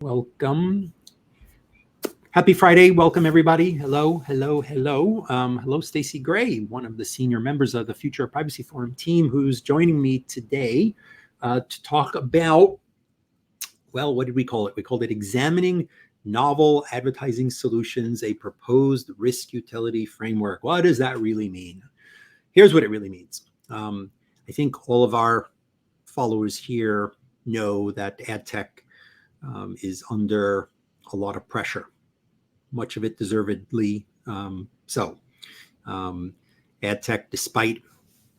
Welcome. Happy Friday. Welcome, everybody. Hello. Hello, Stacey Gray, one of the senior members of the Future of Privacy Forum team, who's joining me today to talk about, well, what did we call it? We called it Examining Novel Advertising Solutions, a Proposed Risk Utility Framework. What does that really mean? Here's what it really means. I think all of our followers here know that ad tech is under a lot of pressure, much of it deservedly so. Ad tech, despite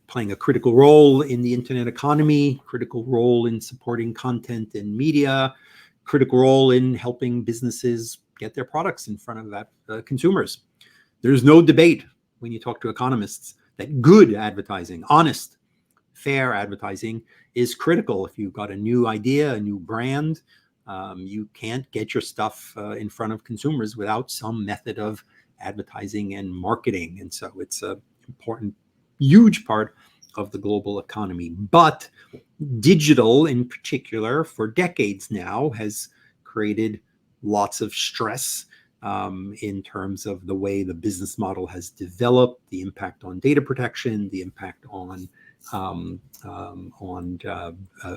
playing a critical role in the internet economy, critical role in supporting content and media, critical role in helping businesses get their products in front of that consumers. There's no debate when you talk to economists that good advertising, honest, fair advertising is critical. If you've got a new idea, a new brand, you can't get your stuff in front of consumers without some method of advertising and marketing. And so it's an important, huge part of the global economy. But digital in particular, for decades now, has created lots of stress in terms of the way the business model has developed, the impact on data protection, the impact on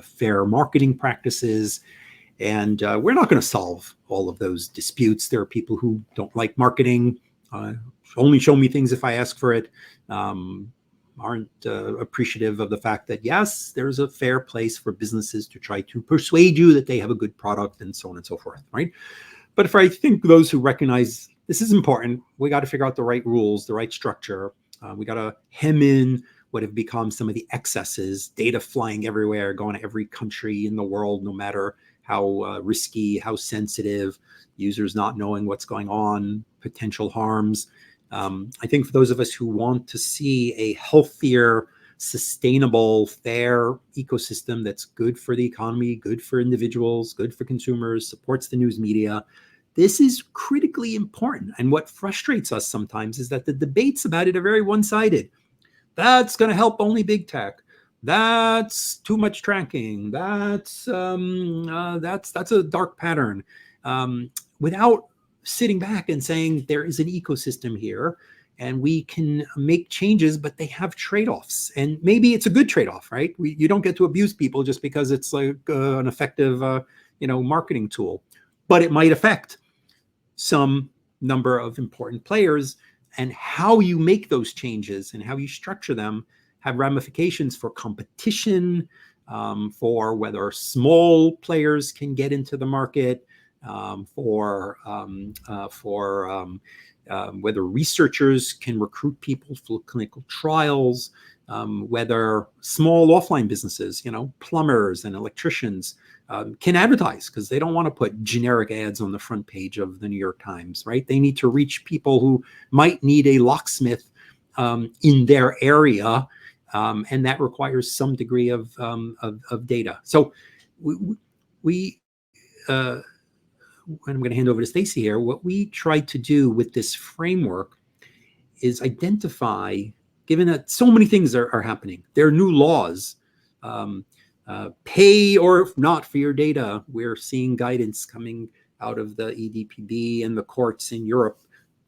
fair marketing practices. And we're not going to solve all of those disputes. There are people who don't like marketing, only show me things if I ask for it, aren't appreciative of the fact that, yes, there's a fair place for businesses to try to persuade you that they have a good product and so on and so forth, right? But if I think those who recognize this is important, we got to figure out the right rules, the right structure. We got to hem in what have become some of the excesses, data flying everywhere, going to every country in the world, no matter how risky, how sensitive, users not knowing what's going on, potential harms. I think for those of us who want to see a healthier, sustainable, fair ecosystem that's good for the economy, good for individuals, good for consumers, supports the news media, this is critically important. And what frustrates us sometimes is that the debates about it are very one-sided. That's going to help only big tech. That's too much tracking. That's a dark pattern. Without sitting back and saying there is an ecosystem here, and we can make changes, but they have trade-offs. And maybe it's a good trade-off, right? You don't get to abuse people just because it's like an effective, marketing tool, but it might affect some number of important players. And how you make those changes and how you structure them have ramifications for competition, for whether small players can get into the market, for whether researchers can recruit people for clinical trials, whether small offline businesses, plumbers and electricians, can advertise because they don't want to put generic ads on the front page of the New York Times, right? They need to reach people who might need a locksmith in their area, and that requires some degree of data. So I'm going to hand over to Stacey here. What we tried to do with this framework is identify, given that so many things are happening, there are new laws, pay or not for your data. We're seeing guidance coming out of the EDPB and the courts in Europe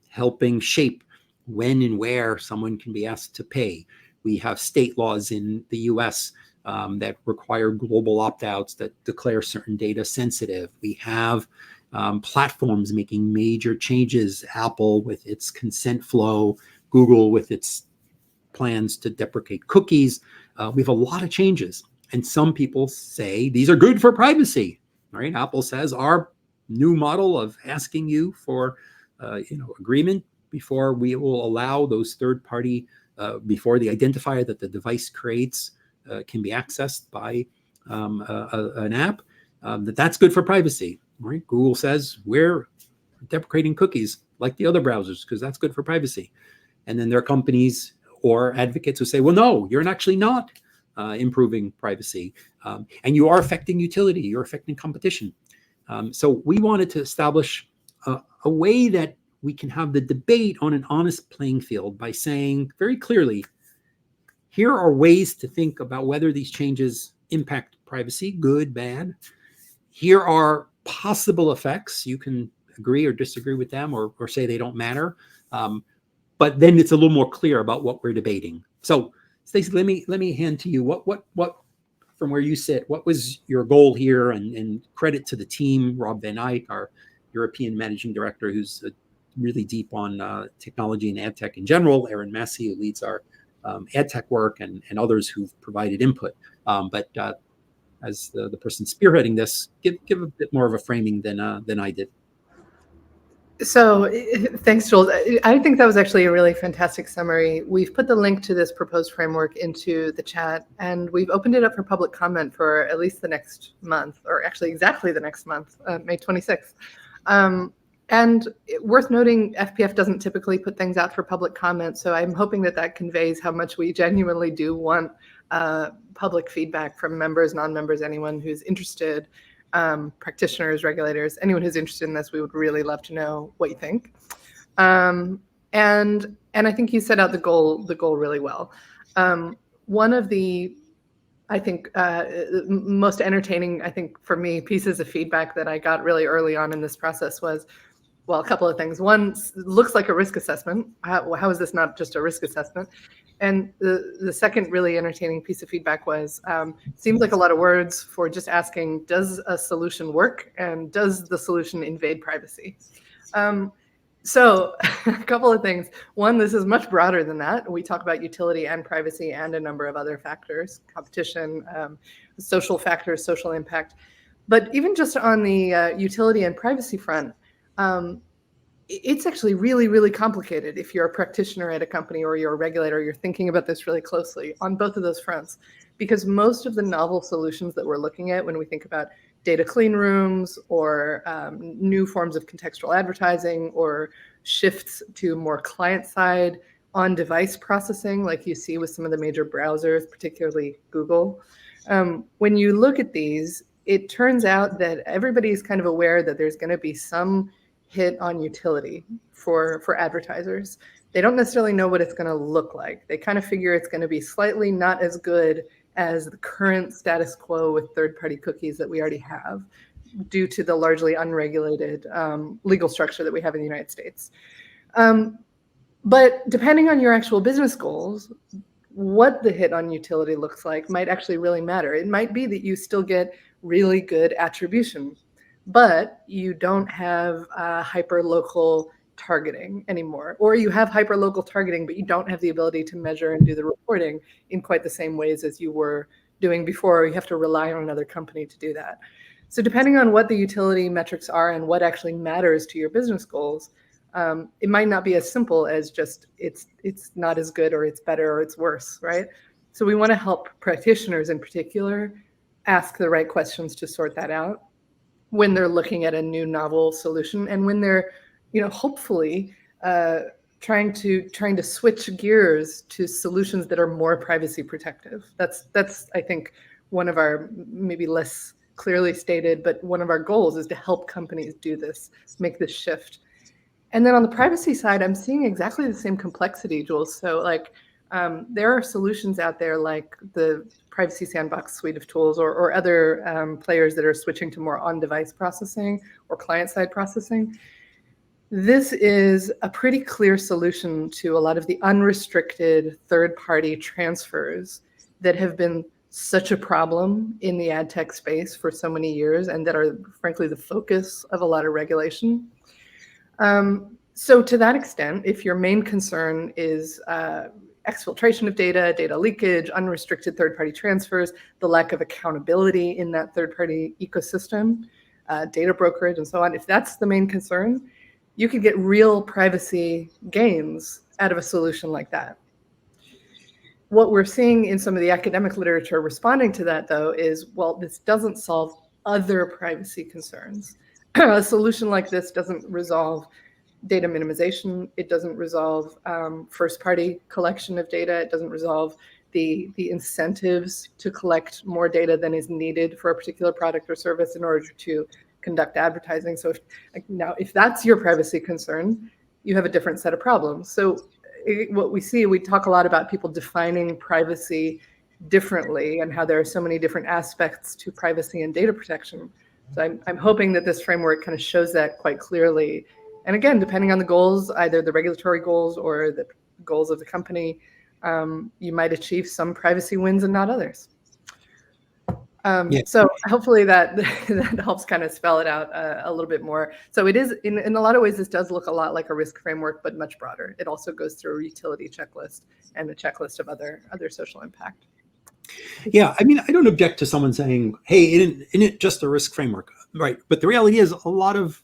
helping shape when and where someone can be asked to pay. We have state laws in the US that require global opt-outs that declare certain data sensitive. We have platforms making major changes, Apple with its consent flow, Google with its plans to deprecate cookies. We have a lot of changes. And some people say these are good for privacy, right? Apple says our new model of asking you for agreement before we will allow those third-party, before the identifier that the device creates can be accessed by an app, that's good for privacy, right? Google says we're deprecating cookies like the other browsers because that's good for privacy. And then there are companies or advocates who say, well, no, you're actually not improving privacy. And you are affecting utility, you're affecting competition. So we wanted to establish a way that we can have the debate on an honest playing field by saying very clearly, here are ways to think about whether these changes impact privacy, good, bad. Here are possible effects. You can agree or disagree with them, or say they don't matter. But then it's a little more clear about what we're debating. So, Stacey, let me hand to you. What from where you sit, what was your goal here? And credit to the team, Rob Van Eyck, our European managing director, who's really deep on technology and ad tech in general, Aaron Massey, who leads our ad tech work, and others who've provided input. But as the person spearheading this, give a bit more of a framing than I did. So thanks, Jules. I think that was actually a really fantastic summary. We've put the link to this proposed framework into the chat, and we've opened it up for public comment for at least the next month, or actually exactly the next month, May 26th. And worth noting, FPF doesn't typically put things out for public comment, so I'm hoping that that conveys how much we genuinely do want public feedback from members, non-members, anyone who's interested. Practitioners, regulators, anyone who's interested in this, we would really love to know what you think. And I think you set out the goal really well. One of the, I think, most entertaining, I think for me, pieces of feedback that I got really early on in this process was, well, a couple of things. One, looks like a risk assessment. How is this not just a risk assessment? And the second really entertaining piece of feedback was, seems like a lot of words for just asking, does a solution work? And does the solution invade privacy? So a couple of things. One, this is much broader than that. We talk about utility and privacy and a number of other factors, competition, social factors, social impact. But even just on the utility and privacy front, it's actually really, really complicated if you're a practitioner at a company or you're a regulator, you're thinking about this really closely on both of those fronts, because most of the novel solutions that we're looking at when we think about data clean rooms or new forms of contextual advertising or shifts to more client-side on-device processing, like you see with some of the major browsers, particularly Google. When you look at these, it turns out that everybody's kind of aware that there's going to be some hit on utility for advertisers. They don't necessarily know what it's going to look like. They kind of figure it's going to be slightly not as good as the current status quo with third-party cookies that we already have, due to the largely unregulated legal structure that we have in the United States. But depending on your actual business goals, what the hit on utility looks like might actually really matter. It might be that you still get really good attribution, but you don't have hyper-local targeting anymore. Or you have hyper-local targeting, but you don't have the ability to measure and do the reporting in quite the same ways as you were doing before, or you have to rely on another company to do that. So depending on what the utility metrics are and what actually matters to your business goals, it might not be as simple as just it's not as good or it's better or it's worse, right? So we want to help practitioners in particular ask the right questions to sort that out when they're looking at a new novel solution, and when they're, hopefully trying to switch gears to solutions that are more privacy protective. That's I think one of our maybe less clearly stated, but one of our goals is to help companies do this, make this shift. And then on the privacy side, I'm seeing exactly the same complexity, Jules. So there are solutions out there like the Privacy Sandbox suite of tools, or other players that are switching to more on-device processing or client-side processing. This is a pretty clear solution to a lot of the unrestricted third-party transfers that have been such a problem in the ad tech space for so many years, and that are frankly the focus of a lot of regulation. So to that extent, if your main concern is exfiltration of data, data leakage, unrestricted third-party transfers, the lack of accountability in that third-party ecosystem, data brokerage, and so on, if that's the main concern, you could get real privacy gains out of a solution like that. What we're seeing in some of the academic literature responding to that, though, is, well, this doesn't solve other privacy concerns. A solution like this doesn't resolve data minimization. It doesn't resolve first-party collection of data. It doesn't resolve the incentives to collect more data than is needed for a particular product or service in order to conduct advertising. So if that's your privacy concern, you have a different set of problems. So what we see, we talk a lot about people defining privacy differently and how there are so many different aspects to privacy and data protection. So I'm hoping that this framework kind of shows that quite clearly. And again, depending on the goals, either the regulatory goals or the goals of the company, you might achieve some privacy wins and not others. So hopefully that helps kind of spell it out a little bit more. So it is, in a lot of ways, this does look a lot like a risk framework, but much broader. It also goes through a utility checklist and a checklist of other social impact. Yeah, I mean, I don't object to someone saying, hey, isn't it just a risk framework? Right. But the reality is a lot of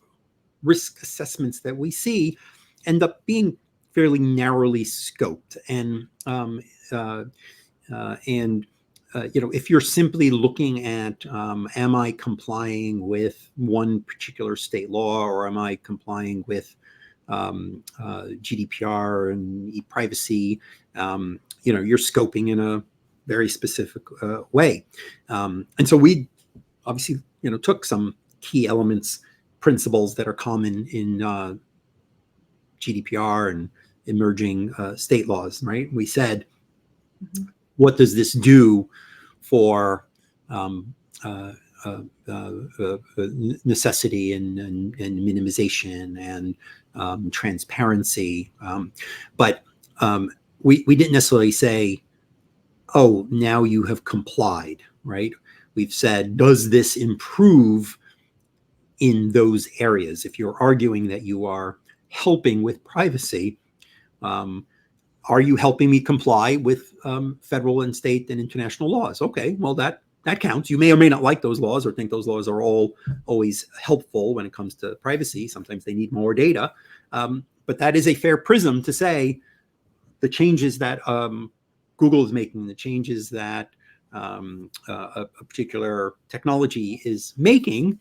risk assessments that we see end up being fairly narrowly scoped. And if you're simply looking at, am I complying with one particular state law, or am I complying with GDPR and e-privacy, you're scoping in a very specific way. And so we obviously, took some key elements, principles that are common in GDPR and emerging state laws, right? We said, what does this do for necessity and minimization and transparency? But we didn't necessarily say, oh, now you have complied, right? We've said, does this improve in those areas? If you're arguing that you are helping with privacy, are you helping me comply with federal and state and international laws? Okay, well, that counts. You may or may not like those laws or think those laws are always helpful when it comes to privacy. Sometimes they need more data. But that is a fair prism to say the changes that Google is making, the changes that a particular technology is making,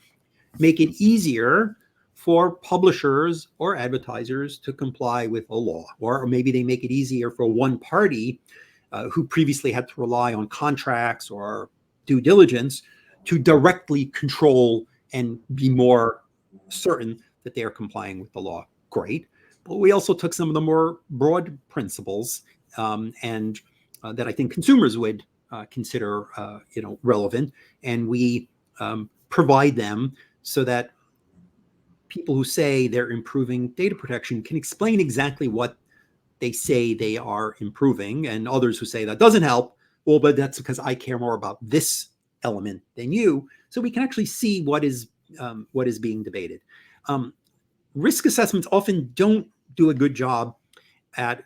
make it easier for publishers or advertisers to comply with a law. Or maybe they make it easier for one party who previously had to rely on contracts or due diligence to directly control and be more certain that they are complying with the law. Great. But we also took some of the more broad principles and that I think consumers would consider relevant, and we provide them so that people who say they're improving data protection can explain exactly what they say they are improving, and others who say that doesn't help, well, but that's because I care more about this element than you. So we can actually see what is being debated. Risk assessments often don't do a good job at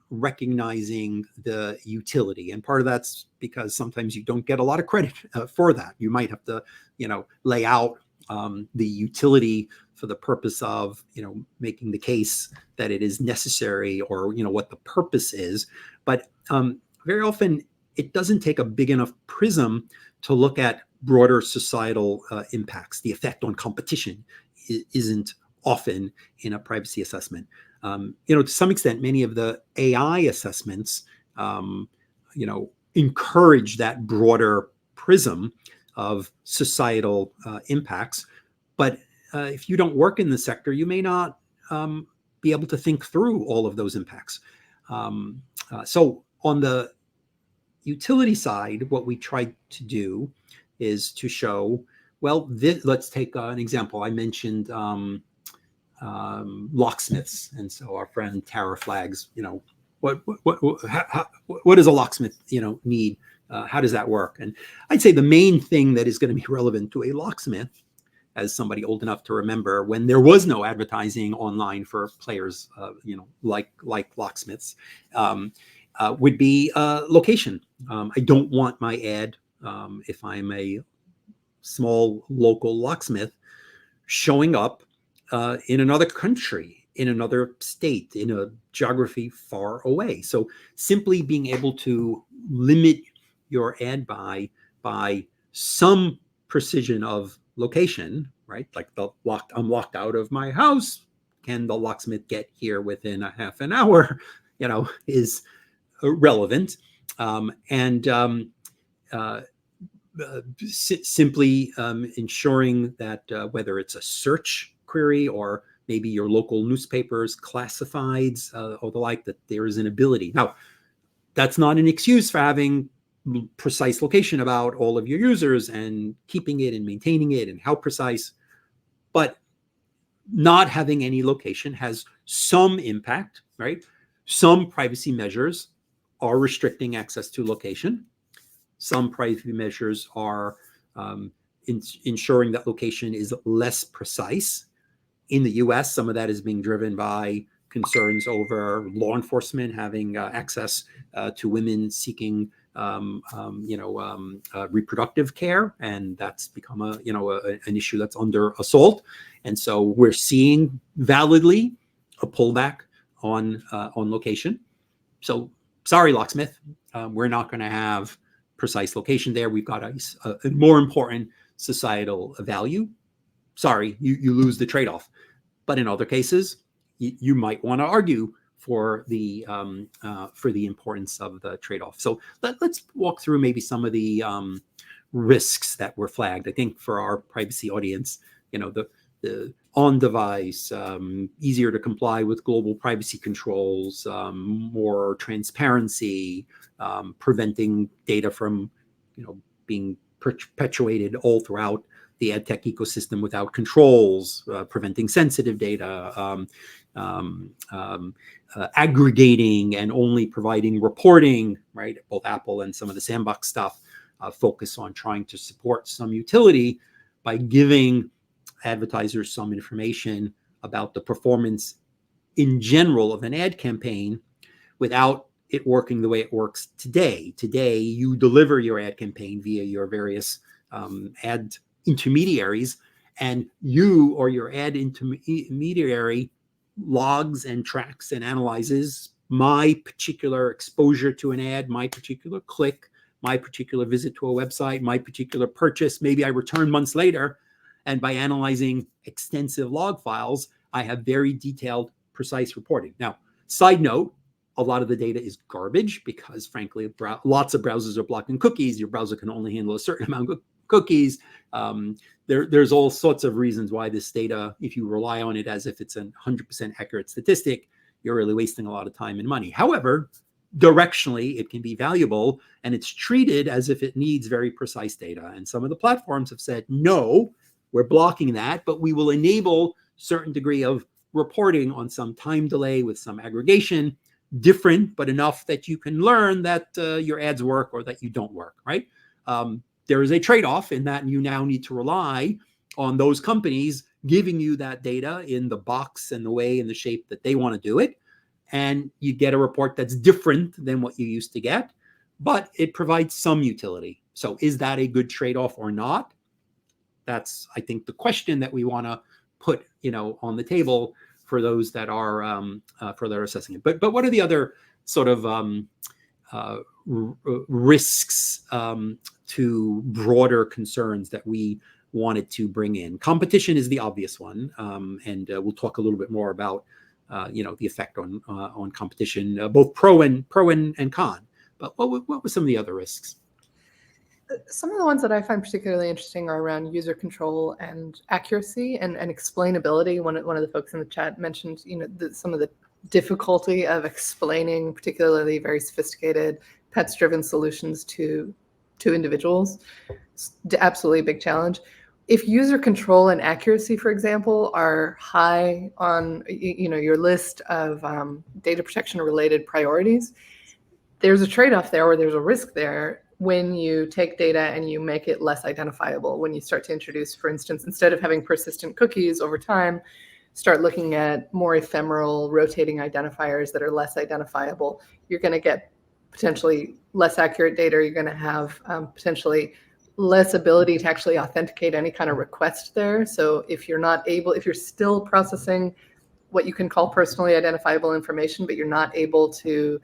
recognizing the utility. And part of that's because sometimes you don't get a lot of credit for that. You might have to, lay out the utility for the purpose of, making the case that it is necessary, or, what the purpose is. But very often it doesn't take a big enough prism to look at broader societal impacts. The effect on competition isn't often in a privacy assessment. To some extent, many of the AI assessments, encourage that broader prism of societal impacts. But if you don't work in the sector, you may not be able to think through all of those impacts. So on the utility side, what we tried to do is to show, well, let's take an example. I mentioned locksmiths, and so our friend Tara flags, what does a locksmith need? How does that work? And I'd say the main thing that is going to be relevant to a locksmith, as somebody old enough to remember when there was no advertising online for players, like locksmiths, would be location. I don't want my ad, if I'm a small local locksmith, showing up in another country, in another state, in a geography far away. So simply being able to limit your ad buy by some precision of location, right? Like I'm locked out of my house. Can the locksmith get here within a half an hour? Is relevant. Simply ensuring that whether it's a search query or maybe your local newspaper's classifieds or the like, that there is an ability. Now, that's not an excuse for having precise location about all of your users and keeping it and maintaining it and how precise. But not having any location has some impact, right? Some privacy measures are restricting access to location. Some privacy measures are ensuring that location is less precise. In the US, some of that is being driven by concerns over law enforcement having access to women seeking reproductive care, and that's become an issue that's under assault. And so we're seeing validly a pullback on location. So sorry, locksmith, we're not going to have precise location there. We've got a more important societal value. Sorry, you lose the trade-off. But in other cases, you might want to argue for the importance of the trade-off. So let's walk through maybe some of the risks that were flagged. I think for our privacy audience, the on-device, easier to comply with global privacy controls, more transparency, preventing data from being perpetuated all throughout the ad tech ecosystem without controls, preventing sensitive data, aggregating and only providing reporting, right? Both Apple and some of the sandbox stuff focus on trying to support some utility by giving advertisers some information about the performance in general of an ad campaign without it working the way it works today. Today, you deliver your ad campaign via your various ad intermediaries, and you or your ad intermediary logs and tracks and analyzes my particular exposure to an ad, my particular click, my particular visit to a website, my particular purchase. Maybe I return months later, and by analyzing extensive log files, I have very detailed, precise reporting. Now, side note, a lot of the data is garbage because, frankly, lots of browsers are blocking cookies. Your browser can only handle a certain amount of cookies. There's all sorts of reasons why this data, if you rely on it as if it's a 100% accurate statistic, you're really wasting a lot of time and money. However, directionally, it can be valuable, and it's treated as if it needs very precise data. And some of the platforms have said, no, we're blocking that, but we will enable certain degree of reporting on some time delay with some aggregation, different, but enough that you can learn that your ads work or that you don't work, right? There is a trade-off in that you now need to rely on those companies giving you that data in the box and the way and the shape that they want to do it. And you get a report that's different than what you used to get, but it provides some utility. So is that a good trade-off or not? That's, I think, the question that we want to put, on the table for those that are assessing it. But what are the other sort of risks to broader concerns that we wanted to bring in? Competition is the obvious one, and we'll talk a little bit more about the effect on competition, both pro and con. But what were some of the other risks? Some of the ones that I find particularly interesting are around user control and accuracy and explainability. One of the folks in the chat mentioned, some of the difficulty of explaining particularly very sophisticated pets-driven solutions to individuals. It's absolutely a big challenge. If user control and accuracy, for example, are high on your list of data protection related priorities, there's a trade-off there, or there's a risk there when you take data and you make it less identifiable. When you start to introduce, for instance, instead of having persistent cookies over time, start looking at more ephemeral rotating identifiers that are less identifiable, you're going to get potentially less accurate data. You're going to have potentially less ability to actually authenticate any kind of request there. So if you're still processing what you can call personally identifiable information, but you're not able to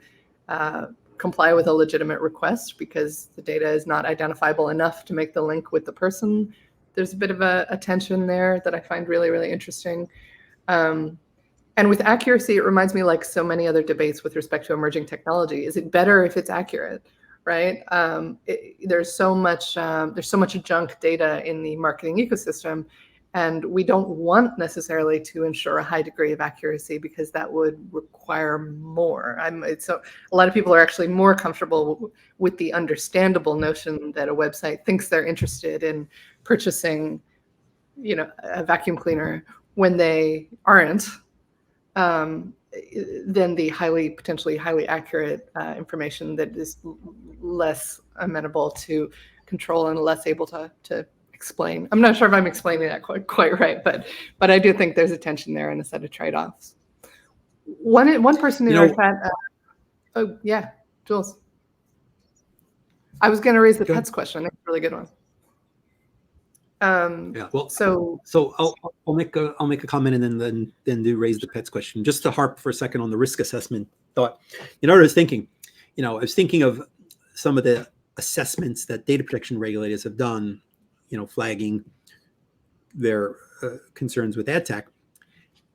comply with a legitimate request because the data is not identifiable enough to make the link with the person, there's a bit of a tension there that I find really, really interesting. And with accuracy, it reminds me, like so many other debates with respect to emerging technology, is it better if it's accurate, right? There's so much junk data in the marketing ecosystem, And we don't want necessarily to ensure a high degree of accuracy because that would require more. So a lot of people are actually more comfortable with the understandable notion that a website thinks they're interested in purchasing, a vacuum cleaner when they aren't, than the potentially highly accurate information that is less amenable to control and less able to explain. I'm not sure if I'm explaining that quite right, but I do think there's a tension there and a set of trade-offs. One person in our chat. Oh yeah, Jules. I was going to raise the pets question. It's a really good one. Yeah. Well, so I'll make a comment and then do raise the pets question. Just to harp for a second on the risk assessment thought. What I was thinking. I was thinking of some of the assessments that data protection regulators have done. Flagging their concerns with ad tech.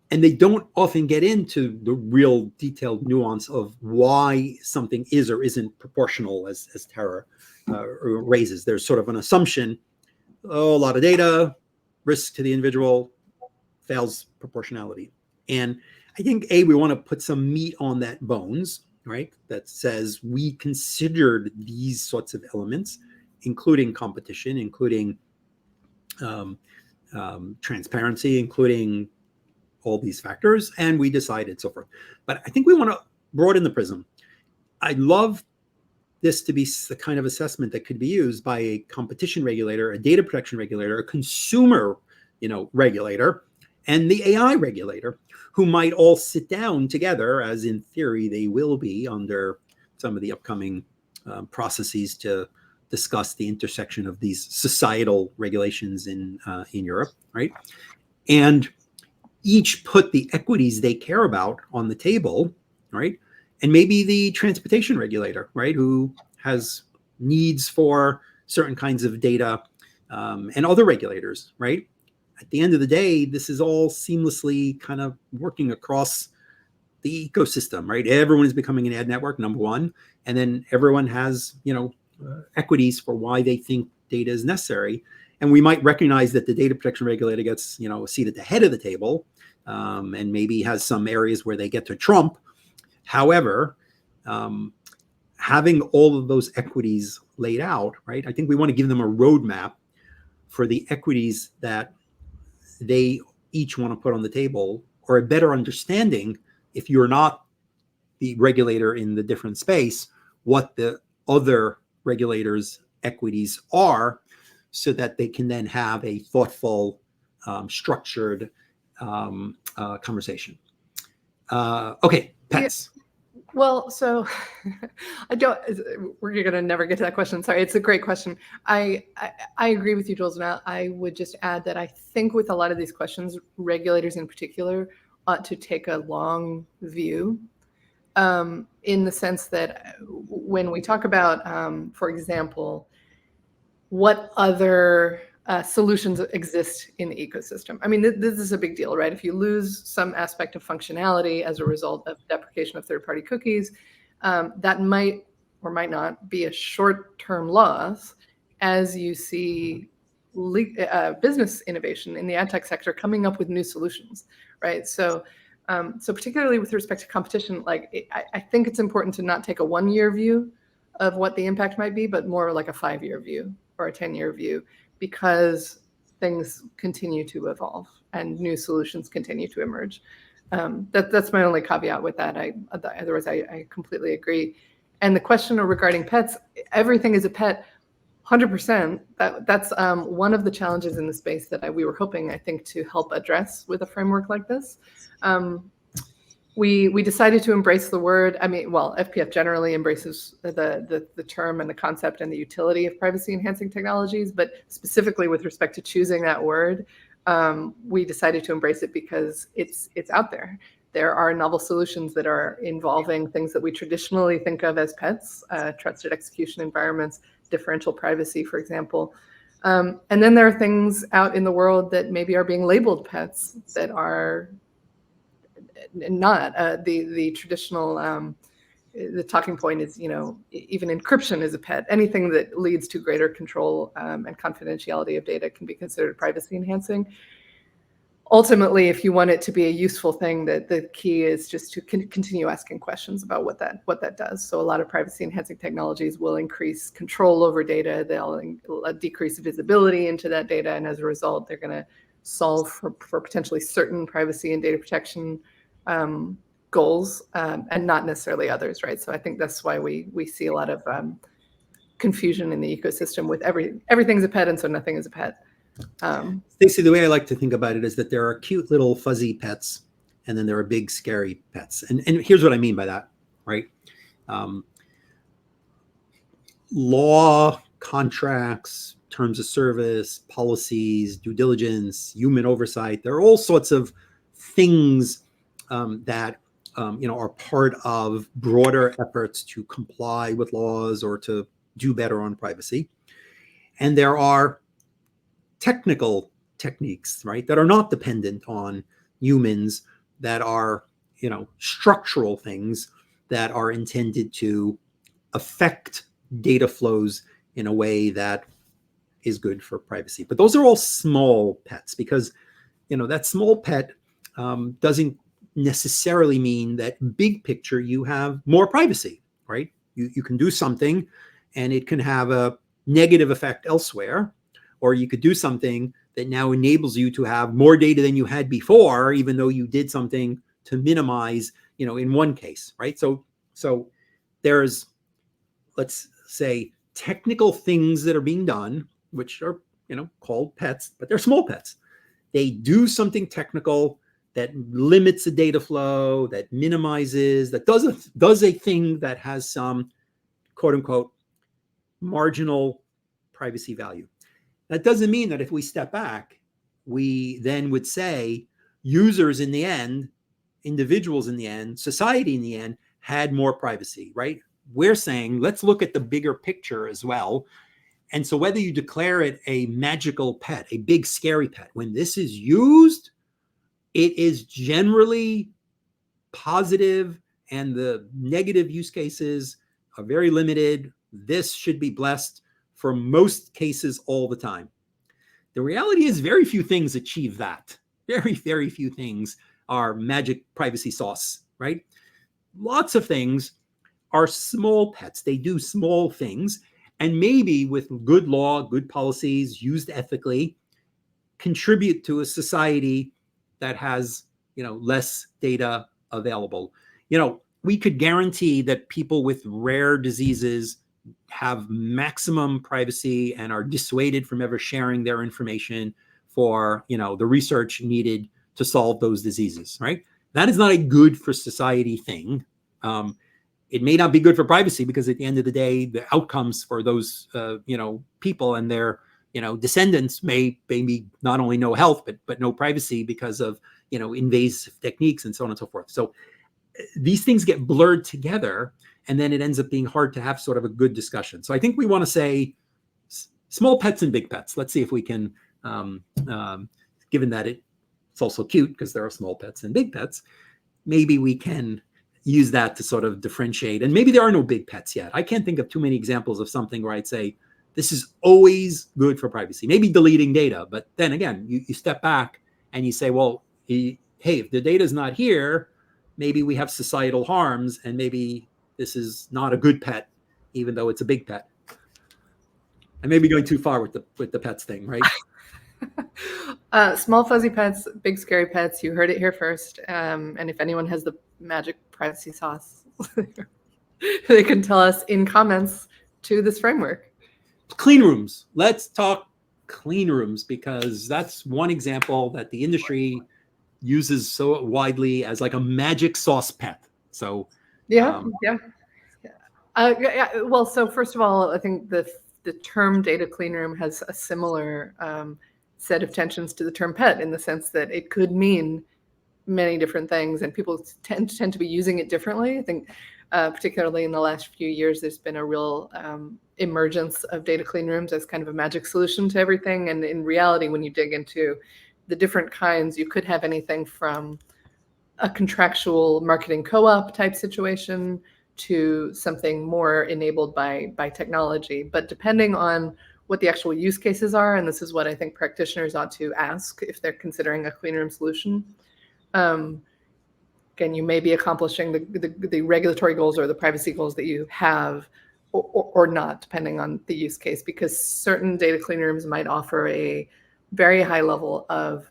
And they don't often get into the real detailed nuance of why something is or isn't proportional, as Tara raises. There's sort of an assumption, a lot of data, risk to the individual, fails proportionality. And I think, we want to put some meat on that bones, right? That says we considered these sorts of elements, including competition, including transparency, including all these factors, and we decided so forth. But I think we want to broaden the prism. I'd love this to be the kind of assessment that could be used by a competition regulator, a data protection regulator, a consumer, regulator, and the AI regulator, who might all sit down together, as in theory they will be under some of the upcoming processes to discuss the intersection of these societal regulations in Europe, right? And each put the equities they care about on the table, right? And maybe the transportation regulator, right, who has needs for certain kinds of data, and other regulators, right? At the end of the day, this is all seamlessly kind of working across the ecosystem, right? Everyone is becoming an ad network, number one, and then everyone has, equities for why they think data is necessary. And we might recognize that the data protection regulator gets, a seat at the head of the table, and maybe has some areas where they get to trump. However, having all of those equities laid out, right? I think we want to give them a roadmap for the equities that they each want to put on the table, or a better understanding, if you're not the regulator in the different space, what the other regulators' equities are, so that they can then have a thoughtful, structured conversation. Okay, pets. Yeah. Well, so we're going to never get to that question. Sorry, it's a great question. I agree with you, Jules. And I would just add that I think with a lot of these questions, regulators in particular ought to take a long view, in the sense that when we talk about, for example, what other solutions exist in the ecosystem. I mean, this is a big deal, right? If you lose some aspect of functionality as a result of deprecation of third-party cookies, that might or might not be a short-term loss as you see business innovation in the ad tech sector coming up with new solutions, right? So particularly with respect to competition, I think it's important to not take a 1-year view of what the impact might be, but more like a 5-year view or a 10-year view, because things continue to evolve and new solutions continue to emerge. That's my only caveat with that. Otherwise, I completely agree. And the question regarding pets, everything is a pet, 100%. That's one of the challenges in the space that we were hoping, I think, to help address with a framework like this. We decided to embrace the word. I mean, well, FPF generally embraces the term and the concept and the utility of privacy enhancing technologies, but specifically with respect to choosing that word, we decided to embrace it because it's out there. There are novel solutions that are involving things that we traditionally think of as pets, trusted execution environments, differential privacy, for example. And then there are things out in the world that maybe are being labeled pets that are not the traditional. The talking point is, even encryption is a pet. Anything that leads to greater control and confidentiality of data can be considered privacy enhancing. ultimately, if you want it to be a useful thing, that the key is just to continue asking questions about what that does. So a lot of privacy enhancing technologies will increase control over data. They'll decrease visibility into that data, and as a result, they're going to solve for potentially certain privacy and data protection goals, and not necessarily others, right? So I think that's why we see a lot of confusion in the ecosystem with everything's a pet, and so nothing is a pet. Stacey, the way I like to think about it is that there are cute little fuzzy pets, and then there are big scary pets. And here's what I mean by that, right? Law, contracts, terms of service, policies, due diligence, human oversight. There are all sorts of things that are part of broader efforts to comply with laws or to do better on privacy. And there are technical techniques, right, that are not dependent on humans, that are, structural things that are intended to affect data flows in a way that is good for privacy. But those are all small pets, because, that small pet doesn't necessarily mean that big picture you have more privacy, right? You can do something and it can have a negative effect elsewhere, or you could do something that now enables you to have more data than you had before, even though you did something to minimize, in one case, right? So there's, let's say, technical things that are being done, which are, called pets, but they're small pets. They do something technical that limits the data flow, that minimizes, that does a thing that has some, quote unquote, marginal privacy value. That doesn't mean that if we step back, we then would say users in the end, individuals in the end, society in the end, had more privacy, right? We're saying, let's look at the bigger picture as well. And so whether you declare it a magical pet, a big scary pet, when this is used, it is generally positive, and the negative use cases are very limited. This should be blessed for most cases all the time. The reality is very few things achieve that. Very, very few things are magic privacy sauce, right? Lots of things are small pets. They do small things, and maybe with good law, good policies, used ethically, contribute to a society that has, less data available. We could guarantee that people with rare diseases have maximum privacy and are dissuaded from ever sharing their information for, the research needed to solve those diseases, right? That is not a good for society thing. It may not be good for privacy, because at the end of the day, the outcomes for those, people and their, descendants may maybe not only no health, but no privacy because of, invasive techniques and so on and so forth. So these things get blurred together, and then it ends up being hard to have sort of a good discussion. So I think we want to say small pets and big pets. Let's see if we can, given that it's also cute because there are small pets and big pets, maybe we can use that to sort of differentiate. And maybe there are no big pets yet. I can't think of too many examples of something where I'd say, this is always good for privacy. Maybe deleting data, but then again, you step back and you say, well, hey, if the data is not here, maybe we have societal harms, and maybe this is not a good pet, even though it's a big pet. I may be going too far with the pets thing, right? Small fuzzy pets, big scary pets. You heard it here first. And if anyone has the magic privacy sauce, they can tell us in comments to this framework. Clean rooms. Let's talk clean rooms, because that's one example that the industry uses so widely as like a magic sauce pet. So yeah. Well, so first of all, I think the term data clean room has a similar set of tensions to the term pet, in the sense that it could mean many different things, and people tend to be using it differently. I think particularly in the last few years, there's been a real emergence of data clean rooms as kind of a magic solution to everything. And in reality, when you dig into the different kinds, you could have anything from a contractual marketing co-op type situation to something more enabled by technology. But depending on what the actual use cases are, and this is what I think practitioners ought to ask if they're considering a clean room solution. Again, you may be accomplishing the regulatory goals or the privacy goals that you have, or not, depending on the use case, because certain data clean rooms might offer a very high level of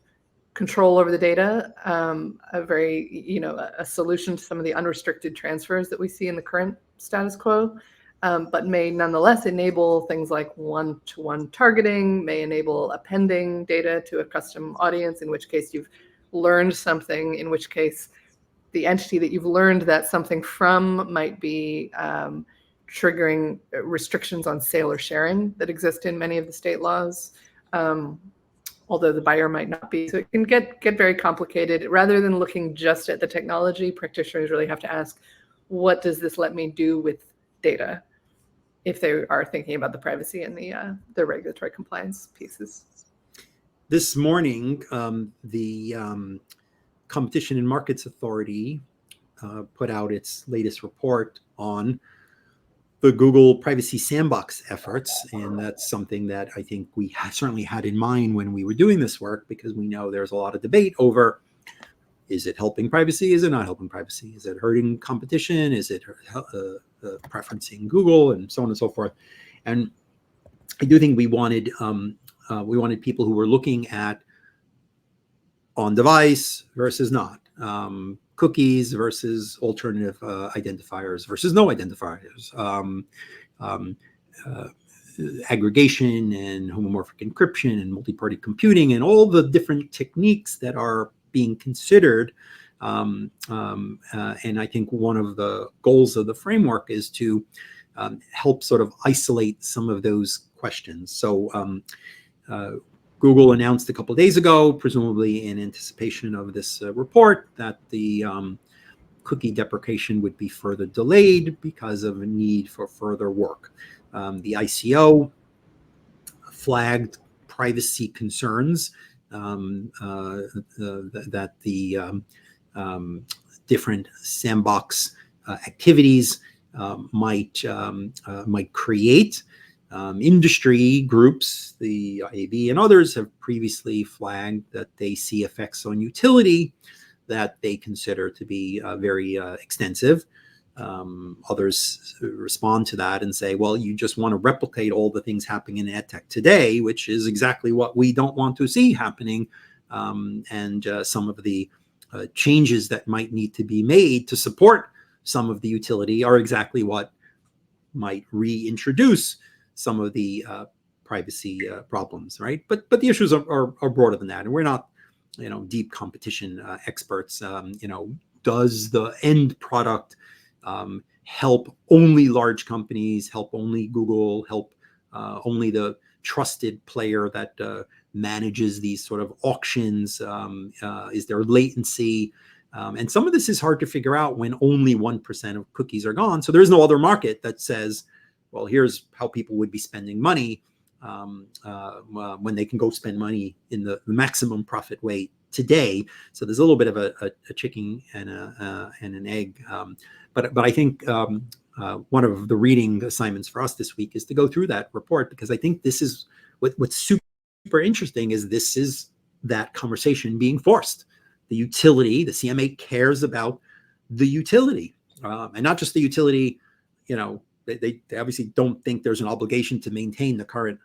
control over the data, a solution to some of the unrestricted transfers that we see in the current status quo, but may nonetheless enable things like one-to-one targeting, may enable appending data to a custom audience, in which case you've learned something, in which case the entity that you've learned that something from might be triggering restrictions on sale or sharing that exist in many of the state laws, although the buyer might not be. So it can get very complicated. Rather than looking just at the technology, practitioners really have to ask, what does this let me do with data, if they are thinking about the privacy and the regulatory compliance pieces. This morning, the Competition and Markets Authority put out its latest report on the Google Privacy Sandbox efforts, and that's something that I think we certainly had in mind when we were doing this work, because we know there's a lot of debate over, is it helping privacy, is it not helping privacy, is it hurting competition, is it preferencing Google, and so on and so forth. And I do think we wanted people who were looking at on-device versus not, cookies versus alternative identifiers versus no identifiers, aggregation and homomorphic encryption and multi-party computing and all the different techniques that are being considered. And I think one of the goals of the framework is to help sort of isolate some of those questions. So Google announced a couple of days ago, presumably in anticipation of this report, that the cookie deprecation would be further delayed because of a need for further work. The ICO flagged privacy concerns that the different sandbox activities might create. Industry groups, the IAB and others, have previously flagged that they see effects on utility that they consider to be very extensive. Others respond to that and say, well, you just want to replicate all the things happening in ed tech today, which is exactly what we don't want to see happening. And some of the changes that might need to be made to support some of the utility are exactly what might reintroduce some of the privacy problems, right? But the issues are broader than that, and we're not, deep competition experts. Does the end product help only large companies, help only Google, help only the trusted player that manages these sort of auctions? Is there latency? And some of this is hard to figure out when only 1% of cookies are gone. So there's no other market that says, well, here's how people would be spending money when they can go spend money in the maximum profit way today. So there's a little bit of a chicken and an egg. But I think one of the reading assignments for us this week is to go through that report, because I think this is what's super interesting is this is that conversation being forced. The utility, the CMA cares about the utility, and not just the utility. They obviously don't think there's an obligation to maintain the current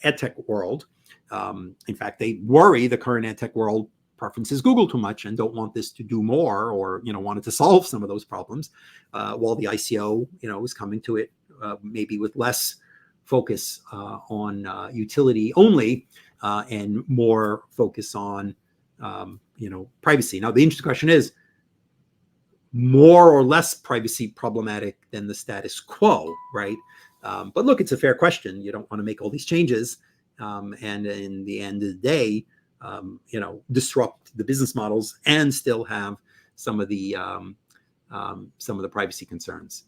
edtech world. In fact, they worry the current edtech world preferences Google too much and don't want this to do more, or wanted to solve some of those problems. While the ICO, is coming to it maybe with less focus on utility only and more focus on privacy. Now, the interesting question is, more or less privacy problematic than the status quo, right? But look, it's a fair question. You don't want to make all these changes and in the end of the day, disrupt the business models and still have some of the privacy concerns.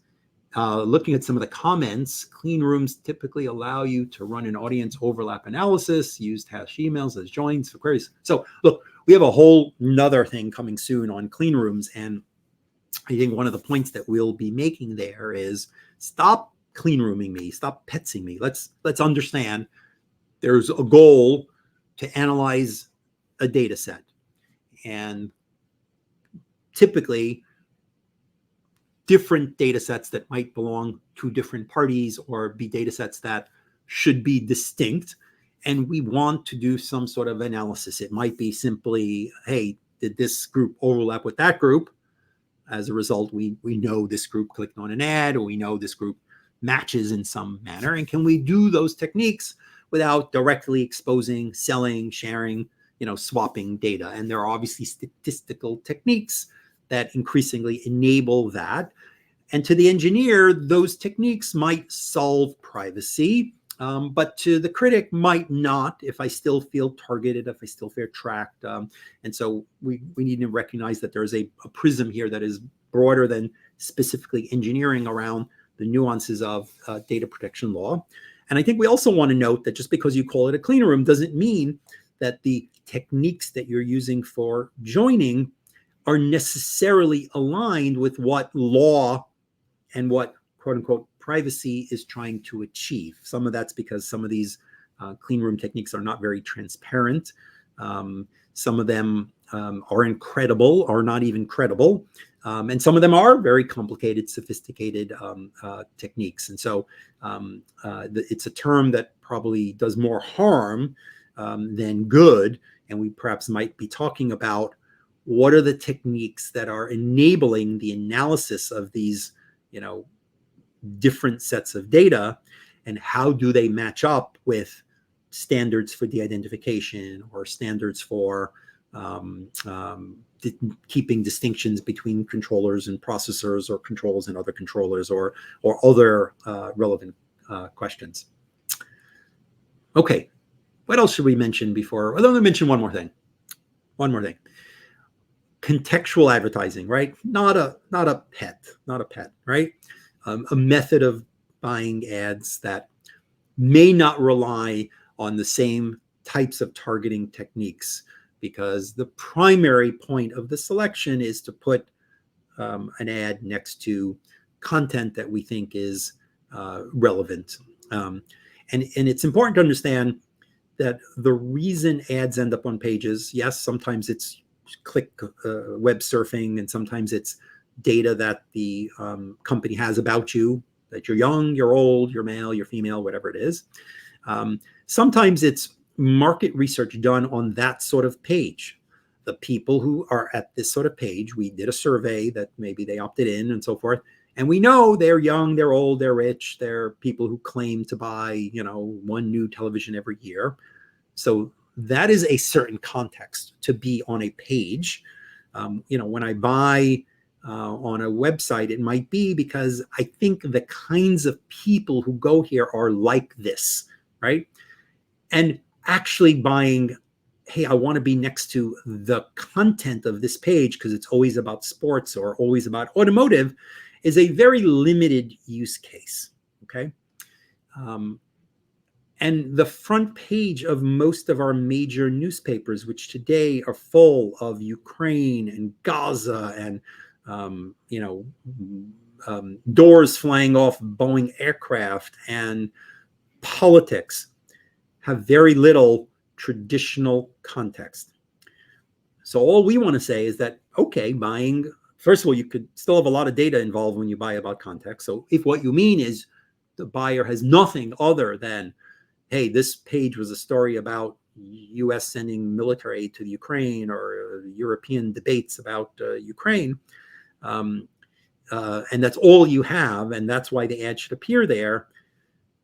Looking at some of the comments, clean rooms typically allow you to run an audience overlap analysis, use hash emails as joins for queries. So look, we have a whole nother thing coming soon on clean rooms, and I think one of the points that we'll be making there is stop clean rooming me, stop petsing me. Let's understand there's a goal to analyze a data set. And typically, different data sets that might belong to different parties or be data sets that should be distinct. And we want to do some sort of analysis. It might be simply, hey, did this group overlap with that group? As a result, we know this group clicked on an ad, or we know this group matches in some manner. And can we do those techniques without directly exposing, selling, sharing, swapping data? And there are obviously statistical techniques that increasingly enable that. And to the engineer, those techniques might solve privacy, but to the critic might not, if I still feel targeted, if I still feel tracked. And so we need to recognize that there's a prism here that is broader than specifically engineering around the nuances of data protection law. And I think we also want to note that just because you call it a clean room doesn't mean that the techniques that you're using for joining are necessarily aligned with what law and what quote unquote privacy is trying to achieve. Some of that's because some of these clean room techniques are not very transparent. Some of them are incredible or not even credible. And some of them are very complicated, sophisticated techniques. And so it's a term that probably does more harm than good. And we perhaps might be talking about what are the techniques that are enabling the analysis of these, different sets of data, and how do they match up with standards for de-identification or standards for keeping distinctions between controllers and processors, or controls and other controllers, or other relevant questions. Okay, what else should we mention before? Well, let me mention one more thing. Contextual advertising, right? Not a pet, right? A method of buying ads that may not rely on the same types of targeting techniques, because the primary point of the selection is to put an ad next to content that we think is relevant. And it's important to understand that the reason ads end up on pages, yes, sometimes it's click web surfing, and sometimes it's data that the company has about you, that you're young, you're old, you're male, you're female, whatever it is. Sometimes it's market research done on that sort of page. The people who are at this sort of page, we did a survey that maybe they opted in and so forth. And we know they're young, they're old, they're rich, they're people who claim to buy, one new television every year. So that is a certain context to be on a page. When I buy on a website, it might be because I think the kinds of people who go here are like this, right? And actually buying, hey, I want to be next to the content of this page because it's always about sports or always about automotive, is a very limited use case, okay? And the front page of most of our major newspapers, which today are full of Ukraine and Gaza and doors flying off Boeing aircraft and politics, have very little traditional context. So all we want to say is that, okay, buying, first of all, you could still have a lot of data involved when you buy about context. So if what you mean is the buyer has nothing other than, hey, this page was a story about U.S. sending military aid to the Ukraine, or European debates about Ukraine, and that's all you have, and that's why the ad should appear there.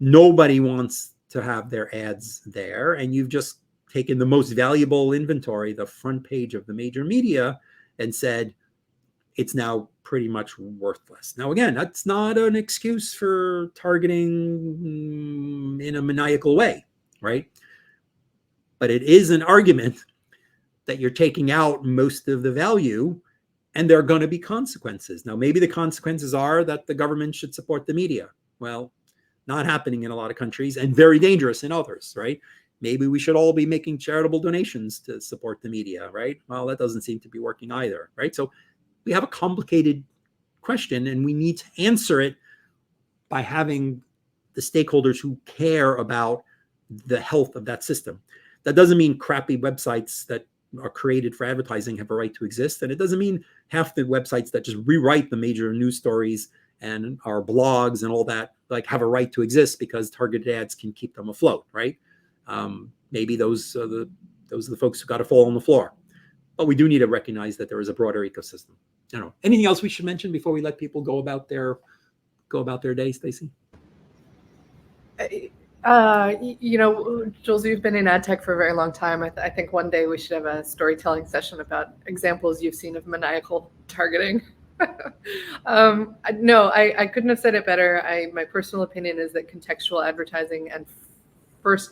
Nobody wants to have their ads there, and you've just taken the most valuable inventory, the front page of the major media, and said it's now pretty much worthless. Now, again, that's not an excuse for targeting in a maniacal way, right? But it is an argument that you're taking out most of the value, and there are going to be consequences. Now, maybe the consequences are that the government should support the media. Well, not happening in a lot of countries and very dangerous in others, right? Maybe we should all be making charitable donations to support the media, right? Well, that doesn't seem to be working either, right? So we have a complicated question, and we need to answer it by having the stakeholders who care about the health of that system. That doesn't mean crappy websites that are created for advertising have a right to exist. And it doesn't mean half the websites that just rewrite the major news stories and our blogs and all that like have a right to exist because targeted ads can keep them afloat, right? Maybe those are the folks who got to fall on the floor. But we do need to recognize that there is a broader ecosystem. I don't know. Anything else we should mention before we let people go about their day, Stacey? Jules, you've been in ad tech for a very long time. I think one day we should have a storytelling session about examples you've seen of maniacal targeting. No, I couldn't have said it better. My personal opinion is that contextual advertising and first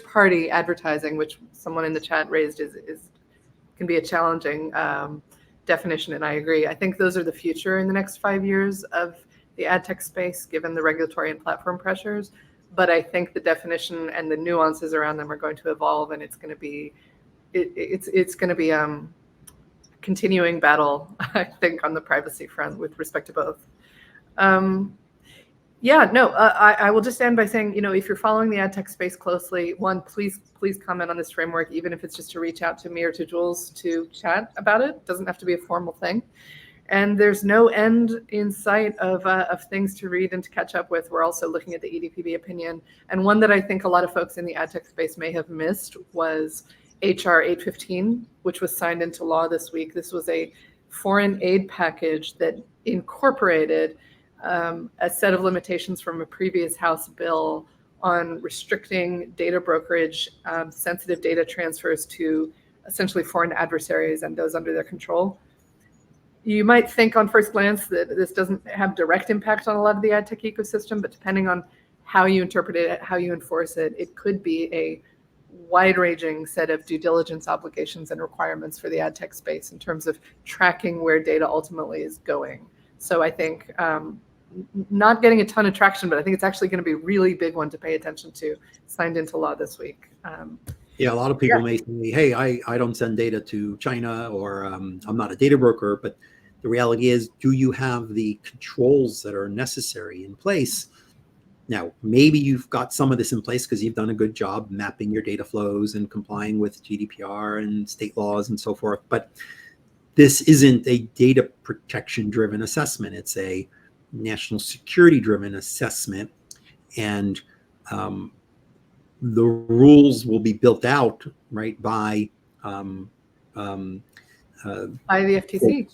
party advertising, which someone in the chat raised, can be a challenging definition, and I agree. I think those are the future in the next 5 years of the ad tech space, given the regulatory and platform pressures. But I think the definition and the nuances around them are going to evolve, and it's going to be a continuing battle, I think, on the privacy front with respect to both. I will just end by saying, if you're following the ad tech space closely, one, please comment on this framework, even if it's just to reach out to me or to Jules to chat about it. It doesn't have to be a formal thing. And there's no end in sight of things to read and to catch up with. We're also looking at the EDPB opinion. And one that I think a lot of folks in the ad tech space may have missed was HR 815, which was signed into law this week. This was a foreign aid package that incorporated a set of limitations from a previous House bill on restricting data brokerage, sensitive data transfers to essentially foreign adversaries and those under their control. You might think on first glance that this doesn't have direct impact on a lot of the ad tech ecosystem, but depending on how you interpret it, how you enforce it, it could be a wide-ranging set of due diligence obligations and requirements for the ad tech space in terms of tracking where data ultimately is going. So I think not getting a ton of traction, but I think it's actually going to be a really big one to pay attention to, signed into law this week. Yeah, a lot of people may say, hey, I don't send data to China, or I'm not a data broker, but the reality is, do you have the controls that are necessary in place? Now, maybe you've got some of this in place because you've done a good job mapping your data flows and complying with GDPR and state laws and so forth, but this isn't a data protection-driven assessment. It's a national security-driven assessment, and the rules will be built out, right, by the FTC.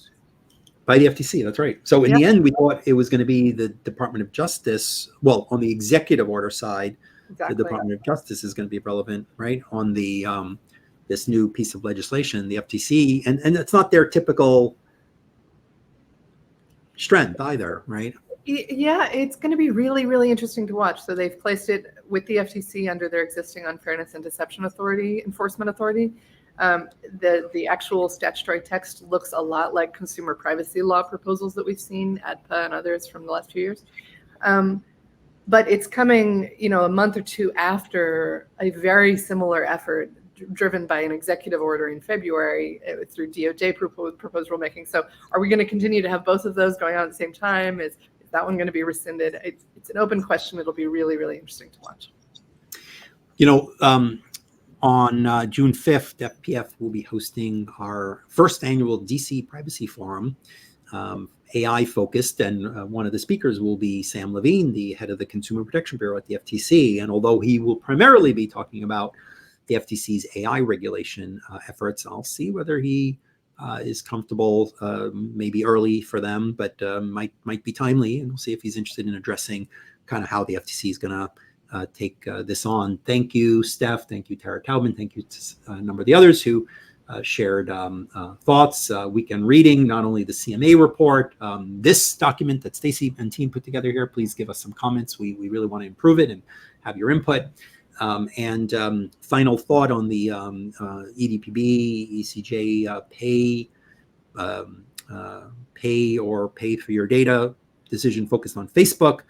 By the FTC, that's right. So in the end, we thought it was going to be the Department of Justice. Well, on the executive order side, the Department of Justice is going to be relevant, right? On the this new piece of legislation, the FTC, and it's not their typical strength either, right? Yeah, it's going to be really, really interesting to watch. So they've placed it with the FTC under their existing Unfairness and Deception Authority, Enforcement Authority. The actual statutory text looks a lot like consumer privacy law proposals that we've seen, ADPA and others from the last few years. But it's coming, a month or two after a very similar effort driven by an executive order in February through DOJ proposed rulemaking. So are we going to continue to have both of those going on at the same time? Is that one going to be rescinded? It's an open question. It'll be really, really interesting to watch. On June 5th, FPF will be hosting our first annual DC Privacy Forum, AI focused, and one of the speakers will be Sam Levine, the head of the Consumer Protection Bureau at the FTC. And although he will primarily be talking about the FTC's AI regulation efforts, I'll see whether he is comfortable, maybe early for them, but might be timely, and we'll see if he's interested in addressing kind of how the FTC is going to take this on. Thank you, Steph. Thank you, Tara Taubman. Thank you to a number of the others who shared thoughts. Weekend reading, not only the CMA report, this document that Stacey and team put together here. Please give us some comments. We really want to improve it and have your input. And final thought on the EDPB, ECJ pay or pay for your data decision focused on Facebook.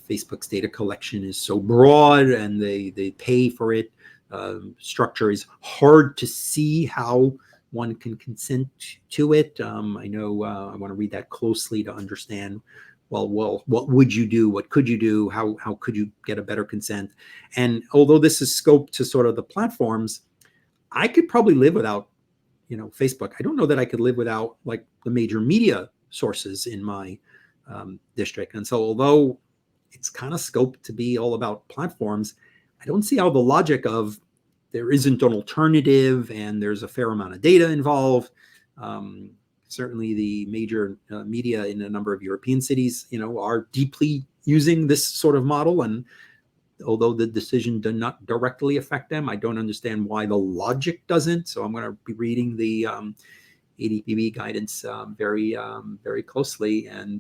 Facebook's data collection is so broad, and they pay for it. Structure is hard to see how one can consent to it. I know I want to read that closely to understand well, what would you do? What could you do? How could you get a better consent? And although this is scoped to sort of the platforms, I could probably live without, Facebook. I don't know that I could live without like the major media sources in my district. And so although it's kind of scoped to be all about platforms, I don't see how the logic of there isn't an alternative and there's a fair amount of data involved. Certainly the major media in a number of European cities, are deeply using this sort of model. And although the decision did not directly affect them, I don't understand why the logic doesn't. So I'm going to be reading the ADPB guidance very, very closely and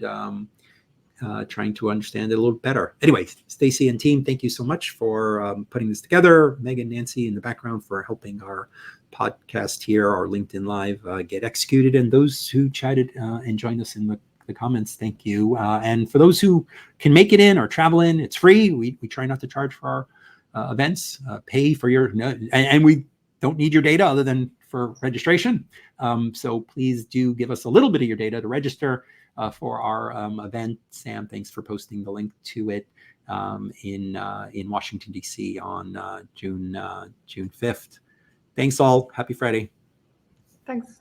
trying to understand it a little better. Anyway, Stacey and team, thank you so much for putting this together. Megan, Nancy in the background for helping our podcast here, our LinkedIn Live get executed. And those who chatted and joined us in the comments, thank you. And for those who can make it in or travel in, it's free. We try not to charge for our events, pay for your, and we don't need your data other than for registration. So please do give us a little bit of your data to register for our event. Sam, thanks for posting the link to it in Washington, D.C. on June 5th. Thanks all. Happy Friday. Thanks.